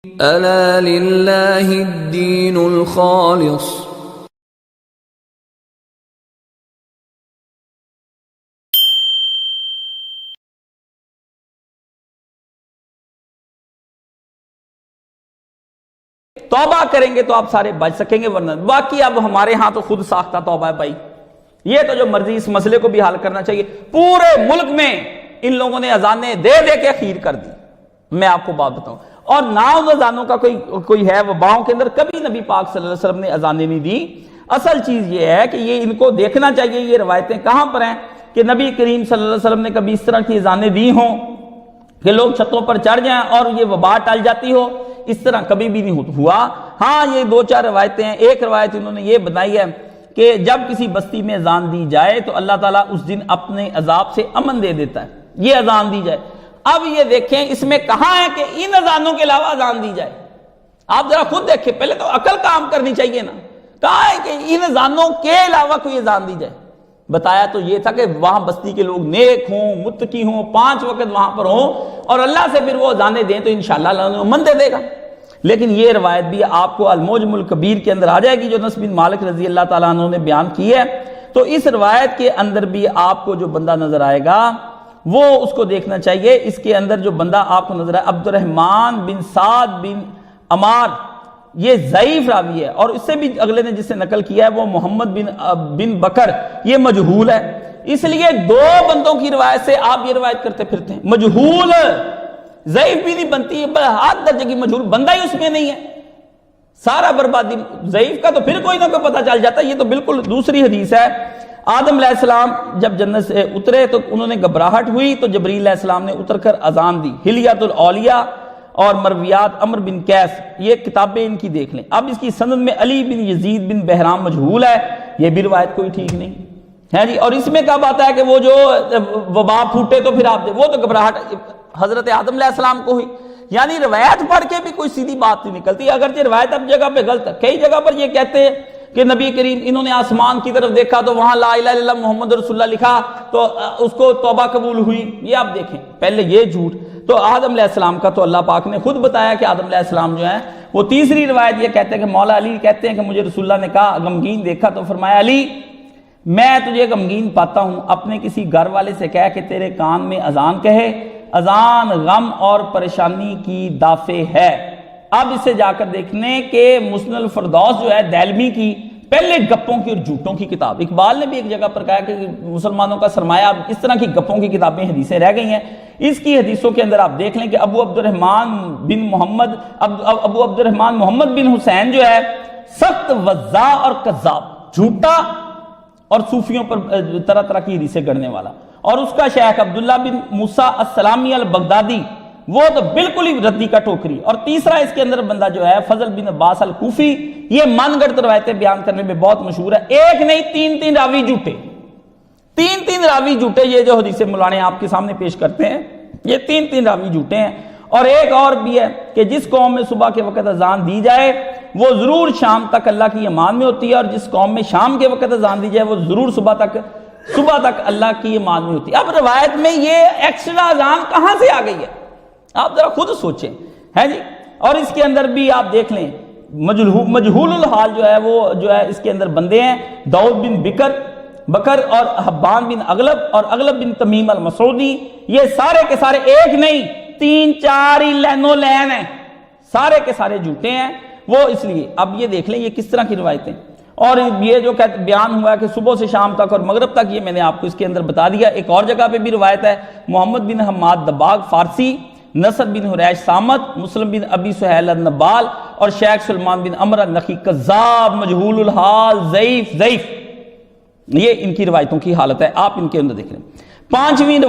ألا لله الدين الخالص توبہ کریں گے تو آپ سارے بچ سکیں گے، ورنہ باقی اب ہمارے ہاں تو خود ساختہ توبہ ہے بھائی، یہ تو جو مرضی، اس مسئلے کو بھی حل کرنا چاہیے۔ پورے ملک میں ان لوگوں نے اذانیں دے دے کے اخیر کر دی، میں آپ کو بات بتاؤں، اور نہ ان اذانوں کا کوئی ہے وباؤں کے اندر، کبھی نبی پاک صلی اللہ علیہ وسلم نے اذانیں نہیں دی۔ اصل چیز یہ ہے کہ یہ ان کو دیکھنا چاہیے یہ روایتیں کہاں پر ہیں کہ نبی کریم صلی اللہ علیہ وسلم نے کبھی اس طرح کی اذانیں دی ہوں کہ لوگ چھتوں پر چڑھ جائیں اور یہ وبا ٹل جاتی ہو، اس طرح کبھی بھی نہیں ہوا۔ ہاں یہ دو چار روایتیں ہیں، ایک روایت انہوں نے یہ بتائی ہے کہ جب کسی بستی میں اذان دی جائے تو اللہ تعالیٰ اس دن اپنے عذاب سے امن دے دیتا ہے، یہ اذان دی جائے۔ اب یہ دیکھیں اس میں کہاں ہے کہ ان اذانوں کے علاوہ اذان دی جائے، آپ ذرا خود دیکھیں، پہلے تو عقل کام کرنی چاہیے نا، کہاں ہے کہ ان اذانوں کے علاوہ کوئی اذان دی جائے؟ بتایا تو یہ تھا کہ وہاں بستی کے لوگ نیک ہوں، متقی ہوں، 5 وقت وہاں پر ہوں اور اللہ سے پھر وہ اذانیں دیں تو انشاءاللہ اللہ انہیں امن دے دے گا۔ لیکن یہ روایت بھی آپ کو المعجم الکبیر کے اندر آ جائے گی جو انس بن مالک رضی اللہ تعالیٰ عنہ نے بیان کی ہے، تو اس روایت کے اندر بھی آپ کو جو بندہ نظر آئے گا وہ اس کو دیکھنا چاہیے۔ اس کے اندر جو بندہ آپ کو نظر آئے عبد الرحمن بن سعد بن عمار، یہ ضعیف راوی ہے، اور اس سے بھی اگلے نے جس سے نقل کیا ہے وہ محمد بن بکر، یہ مجہول ہے، اس لیے 2 بندوں کی روایت سے آپ یہ روایت کرتے پھرتے ہیں۔ مجہول ضعیف بھی نہیں بنتی ہے، ہاتھ درجے کی مجہول، بندہ ہی اس میں نہیں ہے، سارا بربادی۔ ضعیف کا تو پھر کوئی نہ کوئی پتہ چل جاتا ہے، یہ تو بالکل دوسری حدیث ہے۔ آدم علیہ السلام جب جنت سے اترے تو انہوں نے گھبراہٹ ہوئی تو جبریل علیہ السلام نے اتر کر اذان دی۔ حلیۃ الاولیاء اور مرویات عمر بن قیس، یہ کتابیں ان کی دیکھ لیں۔ اب اس کی سند میں علی بن یزید بن بہرام مجہول ہے، یہ بھی روایت کوئی ٹھیک نہیں ہے جی۔ اور اس میں کب آتا ہے کہ وہ جو وبا پھوٹے تو پھر آپ وہ تو گھبراہٹ حضرت آدم علیہ السلام کو ہوئی، یعنی روایت پڑھ کے بھی کوئی سیدھی بات نہیں نکلتی، اگرچہ روایت اب جگہ پہ غلط ہے۔ کئی جگہ پر یہ کہتے ہیں کہ نبی کریم انہوں نے آسمان کی طرف دیکھا تو وہاں لا الہ الا اللہ محمد رسول اللہ لکھا تو اس کو توبہ قبول ہوئی، یہ آپ دیکھیں۔ پہلے یہ جھوٹ تو آدم علیہ السلام کا تو اللہ پاک نے خود بتایا کہ آدم علیہ السلام جو ہیں وہ تیسری روایت یہ کہتے ہیں کہ مولا علی کہتے ہیں کہ مجھے رسول اللہ نے کہا غمگین دیکھا تو فرمایا علی میں تجھے غمگین پاتا ہوں، اپنے کسی گھر والے سے کہہ کہ تیرے کان میں اذان کہے، اذان غم اور پریشانی کی دافع ہے۔ اب اسے جا کر دیکھنے کہ مسند الفردوس جو ہے دہلوی کی پہلے گپوں کی اور جھوٹوں کی کتاب، اقبال نے بھی ایک جگہ پر کہا کہ مسلمانوں کا سرمایہ اب اس طرح کی گپوں کی کتابیں حدیثیں رہ گئی ہیں۔ اس کی حدیثوں کے اندر آپ دیکھ لیں کہ ابو عبد الرحمن محمد بن حسین جو ہے سخت وضاع اور کذاب، جھوٹا اور صوفیوں پر طرح طرح کی حدیثیں گڑھنے والا، اور اس کا شیخ عبداللہ بن موسیٰ السلامی البغدادی وہ تو بالکل ہی ردی کا ٹوکری، اور تیسرا اس کے اندر بندہ جو ہے فضل بن عباس الکوفی، یہ من گڑت روایتیں بیان کرنے میں بہت مشہور ہے۔ ایک نہیں 3 راوی جھوٹے، 3 راوی جھوٹے، یہ جو حدیث مولانا آپ کے سامنے پیش کرتے ہیں یہ 3 راوی جھوٹے ہیں۔ اور ایک اور بھی ہے کہ جس قوم میں صبح کے وقت اذان دی جائے وہ ضرور شام تک اللہ کی امان میں ہوتی ہے، اور جس قوم میں شام کے وقت اذان دی جائے وہ ضرور صبح تک اللہ کی امان میں ہوتی ہے۔ اب روایت میں یہ ایکسٹرا اذان کہاں سے آ گئی ہے، آپ ذرا خود سوچیں ہے جی۔ اور اس کے اندر بھی آپ دیکھ لیں مجہول الحال جو ہے وہ جو ہے اس کے اندر بندے ہیں داؤد بن بکر اور حبان بن اغلب اور اغلب بن تمیم المسعودی، یہ سارے کے سارے ایک نہیں 3-4 ہی لینوں لین ہیں، سارے کے سارے جھوٹے ہیں وہ۔ اس لیے اب یہ دیکھ لیں یہ کس طرح کی روایتیں، اور یہ جو بیان ہوا ہے کہ صبح سے شام تک اور مغرب تک، یہ میں نے آپ کو اس کے اندر بتا دیا۔ ایک اور جگہ پہ بھی روایت ہے محمد بن حماد دباغ فارسی، نصر بن حریش سامت، مسلم بن ابی سہیل النبال اور شیخ سلمان بن عمر النخی کذاب، مجہول الحال، ضعیف، یہ ان کی روایتوں کی حالت ہے، آپ ان کے اندر دیکھ لیں۔ پانچویں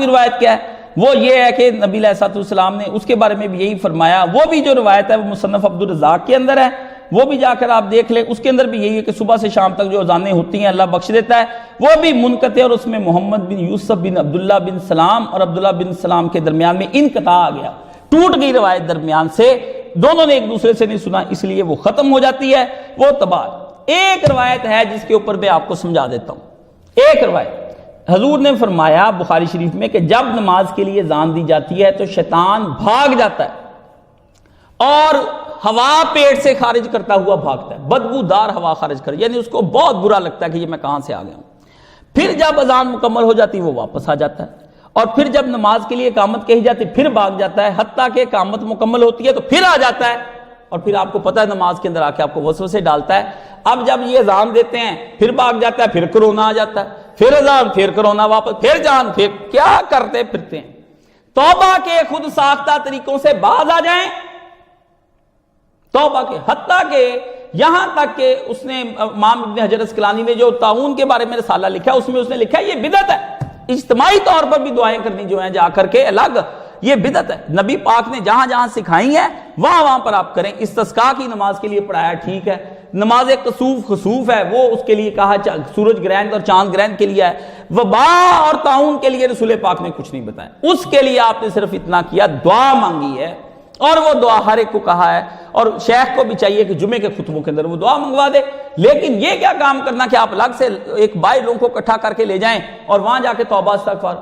روایت کیا ہے؟ وہ یہ ہے کہ نبی علیہ السلام نے اس کے بارے میں بھی یہی فرمایا، وہ بھی جو روایت ہے وہ مصنف عبد الرزاق کے اندر ہے، وہ بھی جا کر آپ دیکھ لیں، اس کے اندر بھی یہی ہے کہ صبح سے شام تک جو اذانیں ہوتی ہیں اللہ بخش دیتا ہے، وہ بھی منقطع، اور اس میں محمد بن یوسف بن عبداللہ بن سلام اور عبداللہ بن سلام کے درمیان میں انقطاع آ گیا، ٹوٹ گئی روایت درمیان سے، دونوں نے ایک دوسرے سے نہیں سنا، اس لیے وہ ختم ہو جاتی ہے، وہ تباہ۔ ایک روایت ہے جس کے اوپر میں آپ کو سمجھا دیتا ہوں، ایک روایت حضور نے فرمایا بخاری شریف میں کہ جب نماز کے لیے اذان دی جاتی ہے تو شیطان بھاگ جاتا ہے، اور ہوا پیٹ سے خارج کرتا ہوا بھاگتا ہے، بدبودار ہوا خارج کر، یعنی اس کو بہت برا لگتا ہے کہ یہ میں کہاں سے آ گیا ہوں۔ پھر جب اذان مکمل ہو جاتی وہ واپس آ جاتا ہے، اور پھر جب نماز کے لیے اقامت کہی جاتی پھر بھاگ جاتا ہے، حتیٰ کہ اقامت مکمل ہوتی ہے تو پھر آ جاتا ہے، اور پھر آپ کو پتہ ہے نماز کے اندر آ کے آپ کو وسوسے ڈالتا ہے۔ اب جب یہ اذان دیتے ہیں پھر بھاگ جاتا ہے، پھر کرونا آ جاتا ہے، پھر اذان، پھر کرونا واپس، پھر جان، پھر کیا کرتے پھرتے ہیں۔ توبہ کے خود ساختہ طریقوں سے باز آ جائیں، توبہ کے، حتیٰ کہ یہاں تک کہ اس نے امام ابن حجر اسقلانی نے جو طاعون کے بارے میں رسالہ لکھا اس میں اس نے لکھا یہ بدعت ہے، اجتماعی طور پر بھی دعائیں کرنی جو ہیں جا کر کے الگ، یہ بدعت ہے۔ نبی پاک نے جہاں جہاں سکھائی ہیں وہاں پر آپ کریں۔ استسقاء کی نماز کے لیے پڑھایا ٹھیک ہے، نماز کسوف خسوف ہے وہ اس کے لیے کہا، سورج گرہن اور چاند گرہن کے لیے ہے، وبا اور طاعون کے لیے رسول پاک نے کچھ نہیں بتایا، اس کے لیے آپ نے صرف اتنا کیا، دعا مانگی ہے، اور وہ دعا ہر ایک کو کہا ہے، اور شیخ کو بھی چاہیے کہ جمعے کے خطبوں کے اندر وہ دعا منگوا دے۔ لیکن یہ کیا کام کرنا کہ آپ الگ سے ایک 22 لوگوں کو اکٹھا کر کے لے جائیں اور وہاں جا کے توبہ استغفار